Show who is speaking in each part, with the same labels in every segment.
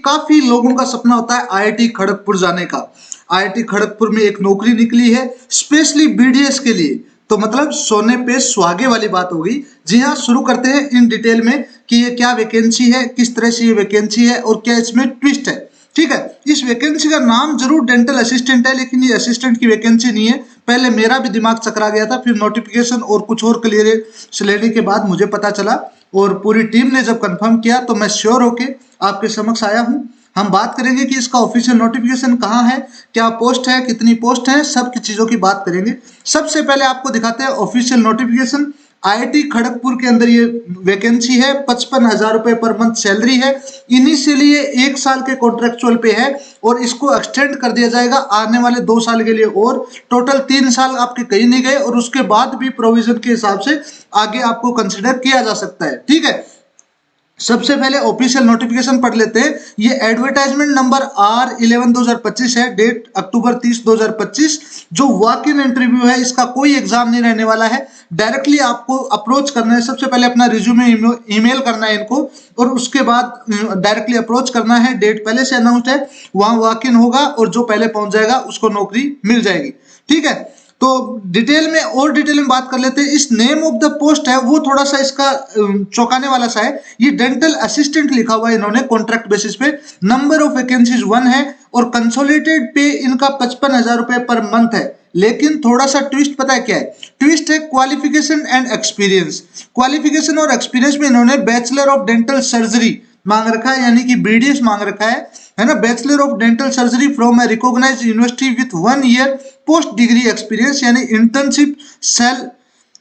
Speaker 1: काफी लोगों का सपना होता है आईआईटी खड़गपुर जाने का। आईआईटी खड़गपुर में एक नौकरी निकली है स्पेशली बीडीएस के लिए, तो मतलब सोने पे सुहागे वाली बात होगी। जी हाँ, शुरू करते हैं इन डिटेल में कि ये क्या वैकेंसी है, किस तरह से ये वैकेंसी है और क्या इसमें ट्विस्ट है। ठीक है, इस वैकेंसी का नाम जरूर डेंटल असिस्टेंट है, लेकिन ये असिस्टेंट की वैकेंसी नहीं है। पहले मेरा भी दिमाग चकरा गया था, फिर नोटिफिकेशन और कुछ और क्लियरेंस लेने के बाद मुझे पता चला और पूरी टीम ने जब कंफर्म किया तो मैं श्योर होके आपके समक्ष आया हूं। हम बात करेंगे कि इसका ऑफिशियल नोटिफिकेशन कहाँ है, क्या पोस्ट है, कितनी पोस्ट है, सब की चीजों की बात करेंगे। सबसे पहले आपको दिखाते हैं ऑफिशियल नोटिफिकेशन। आईआईटी खड़गपुर के अंदर ये वैकेंसी है, 55,000 रुपए पर मंथ सैलरी है। इनिशियली ये 1 साल के कॉन्ट्रेक्चुअल पे है और इसको एक्सटेंड कर दिया जाएगा आने वाले 2 साल के लिए, और टोटल 3 साल आपके कहीं नहीं गए और उसके बाद भी प्रोविजन के हिसाब से आगे आपको कंसिडर किया जा सकता है। ठीक है, सबसे पहले ऑफिशियल नोटिफिकेशन पढ़ लेते हैं। ये एडवर्टाइजमेंट नंबर R11/2025 है, डेट अक्टूबर 30, 2025। जो वॉक इन इंटरव्यू है, इसका कोई एग्जाम नहीं रहने वाला है, डायरेक्टली आपको अप्रोच करना है। सबसे पहले अपना रिज्यूमे ईमेल करना है इनको और उसके बाद डायरेक्टली अप्रोच करना है। डेट पहले से अनाउंस्ड है, वहां वॉक इन होगा और जो पहले पहुंच जाएगा उसको नौकरी मिल जाएगी। ठीक है, तो डिटेल में बात कर लेते हैं। इस नेम ऑफ द पोस्ट है वो थोड़ा सा इसका चौंकाने वाला सा है। ये डेंटल असिस्टेंट लिखा हुआ है इन्होंने कॉन्ट्रैक्ट बेसिस पे। नंबर ऑफ वैकेंसीज 1 है और कंसोलिडेटेड पे इनका 55,000 रुपए पर मंथ है। लेकिन थोड़ा सा ट्विस्ट पता है क्या है? ट्विस्ट है क्वालिफिकेशन एंड एक्सपीरियंस। क्वालिफिकेशन और एक्सपीरियंस में इन्होंने बैचलर ऑफ डेंटल सर्जरी मांग रखा है, यानी कि बीडीएस मांग रखा है ना। Bachelor of dental surgery from a recognised university with 1 year post degree experience, यानी इंटर्नशिप सेल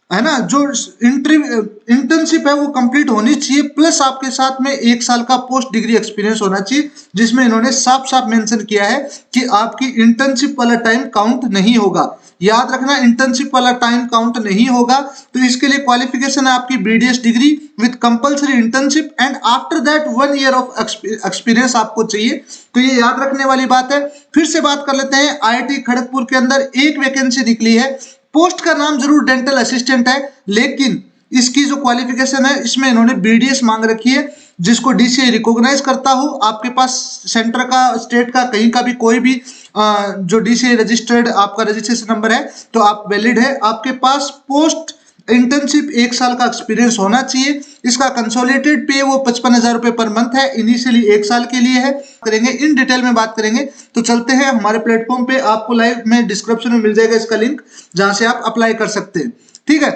Speaker 1: है ना। जो इंटर्नशिप है वो कंप्लीट होनी चाहिए, प्लस आपके साथ में 1 साल का पोस्ट डिग्री एक्सपीरियंस होना चाहिए, जिसमें इन्होंने साफ साफ मेंशन किया है कि आपकी इंटर्नशिप वाला टाइम काउंट नहीं होगा। याद रखना, इंटर्नशिप वाला टाइम काउंट नहीं होगा। तो इसके लिए क्वालिफिकेशन है आपकी BDS degree with compulsory internship and after that 1 year of experience आपको चाहिए। तो ये याद रखने वाली बात है। फिर से बात कर लेते हैं, आईआईटी खड़गपुर के अंदर एक वैकेंसी निकली है। पोस्ट का नाम जरूर डेंटल असिस्टेंट है, लेकिन इसकी जो क्वालिफिकेशन है इसमें इन्होंने बीडीएस मांग रखी है, जिसको डीसीए रिकॉग्नाइज करता हो। आपके पास सेंटर का, स्टेट का, कहीं का भी कोई भी जो डीसीए रजिस्टर्ड आपका रजिस्ट्रेशन नंबर है तो आप वैलिड है। आपके पास पोस्ट इंटर्नशिप 1 साल का एक्सपीरियंस होना चाहिए। इसका कंसोलिडेटेड पे वो 55,000 रुपए पर मंथ है, इनिशियली 1 साल के लिए है। करेंगे इन डिटेल में बात करेंगे। तो चलते हैं हमारे प्लेटफॉर्म पे, आपको लाइव में डिस्क्रिप्शन में मिल जाएगा इसका लिंक, जहां से आप अप्लाई कर सकते हैं। ठीक है,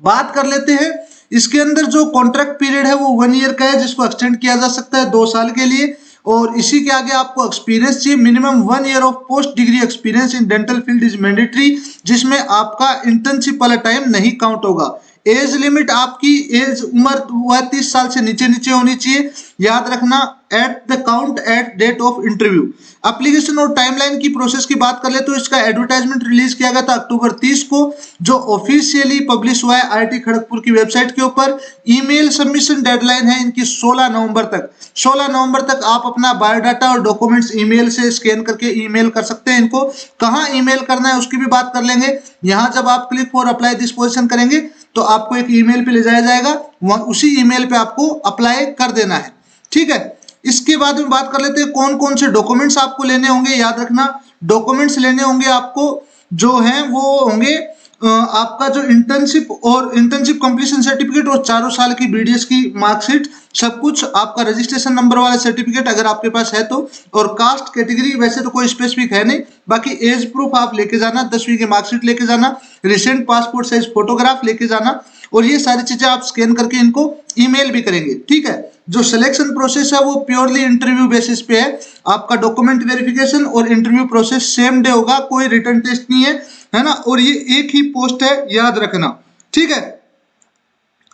Speaker 1: बात कर लेते हैं। इसके अंदर जो कॉन्ट्रैक्ट पीरियड है वो 1 ईयर का है, जिसको एक्सटेंड किया जा सकता है 2 साल के लिए। और इसी के आगे आपको एक्सपीरियंस चाहिए, minimum 1 year of post degree experience in dental field is mandatory, जिसमें आपका इंटर्नशिप वाला टाइम नहीं काउंट होगा। एज लिमिट आपकी एज उम्र 30 साल से नीचे नीचे होनी चाहिए। याद रखना, at the count at date of interview. Application और टाइमलाइन की प्रोसेस की बात कर ले तो इसका एडवर्टाइजमेंट रिलीज किया गया था अक्टूबर 30 को, जो ऑफिशियली पब्लिश हुआ है आईआईटी खड़गपुर की वेबसाइट के ऊपर। ईमेल सबमिशन डेडलाइन है इनकी 16 नवंबर तक। 16 नवंबर तक आप अपना बायोडाटा और डॉक्यूमेंट्स ईमेल से स्कैन करके ईमेल कर सकते हैं इनको। कहाँ ईमेल करना है उसकी भी बात कर लेंगे। यहाँ जब आप click for apply this position करेंगे तो आपको एक ईमेल पे ले जाया जाएगा, उसी ईमेल पे आपको अप्लाई कर देना है। ठीक है, इसके बाद में बात कर लेते हैं कौन कौन से डॉक्यूमेंट्स आपको लेने होंगे। याद रखना, डॉक्यूमेंट्स लेने होंगे आपको जो हैं वो होंगे आपका जो इंटर्नशिप कंप्लीशन सर्टिफिकेट और 4 साल की बीडीएस की मार्कशीट, सब कुछ, आपका रजिस्ट्रेशन नंबर वाला सर्टिफिकेट अगर आपके पास है तो, और कास्ट कैटेगरी वैसे तो कोई स्पेसिफिक है नहीं, बाकी एज प्रूफ आप लेके जाना, 10वीं की मार्कशीट लेके जाना, रिसेंट पासपोर्ट साइज फोटोग्राफ लेके जाना, और ये सारी चीजें आप स्कैन करके इनको ईमेल भी करेंगे। ठीक है, जो सिलेक्शन प्रोसेस है वो प्योरली इंटरव्यू बेसिस पे है। आपका डॉक्यूमेंट वेरिफिकेशन और इंटरव्यू प्रोसेस सेम डे होगा, कोई रिटर्न टेस्ट नहीं है ना। और ये एक ही पोस्ट है, याद रखना। ठीक है,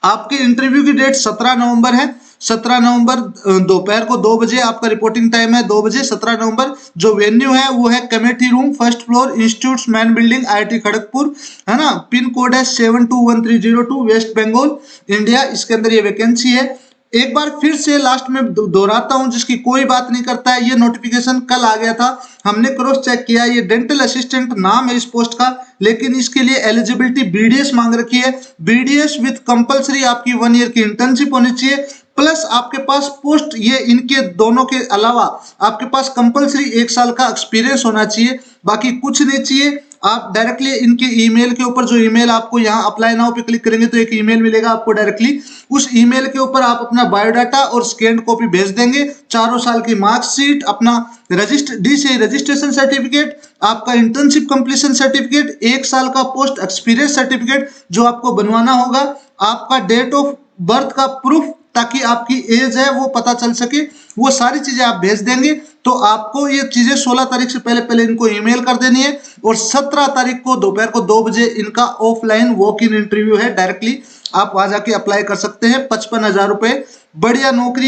Speaker 1: आपके इंटरव्यू की डेट 17 नवंबर है। 17 नवंबर दोपहर को 2 बजे आपका रिपोर्टिंग टाइम है, 2 बजे 17 नवंबर। जो वेन्यू है वो है committee room, 1st floor, institute man building, IIT Kharagpur, है ना। पिन कोड है 721302, वेस्ट बंगाल, इंडिया। इसके अंदर ये वैकेंसी है। एक बार फिर से लास्ट में दोहराता हूं, जिसकी कोई बात नहीं करता है, ये नोटिफिकेशन कल आ गया था, हमने क्रॉस चेक किया। ये डेंटल असिस्टेंट नाम है इस पोस्ट का, लेकिन इसके लिए एलिजिबिलिटी बीडीएस मांग रखी है। बीडीएस विद कंपलसरी आपकी 1 ईयर की इंटर्नशिप होनी चाहिए, प्लस आपके पास पोस्ट, ये इनके दोनों के अलावा आपके पास कंपलसरी 1 साल का एक्सपीरियंस होना चाहिए, बाकी कुछ नहीं चाहिए। आप डायरेक्टली इनके ईमेल के ऊपर, जो ईमेल आपको यहाँ अप्लाई नाउ पे क्लिक करेंगे तो एक ईमेल मिलेगा आपको डायरेक्टली, उस ईमेल के ऊपर आप अपना बायोडाटा और स्कैन कॉपी भेज देंगे, 4 साल की मार्कशीट, अपना रजिस्ट्रेशन सर्टिफिकेट, आपका इंटर्नशिप कंप्लीशन सर्टिफिकेट, 1 साल का पोस्ट एक्सपीरियंस सर्टिफिकेट जो आपको बनवाना होगा, आपका डेट ऑफ बर्थ का प्रूफ, ताकि आपकी एज है वो पता चल सके, वो सारी चीजें आप भेज देंगे। तो आपको ये चीजें 16 तारीख से पहले पहले इनको ईमेल कर देनी है, और 17 तारीख को दोपहर को 2 बजे इनका ऑफलाइन वॉक इन इंटरव्यू है, डायरेक्टली आप वहां जाके अप्लाई कर सकते हैं। 55,000 रुपए, बढ़िया नौकरी।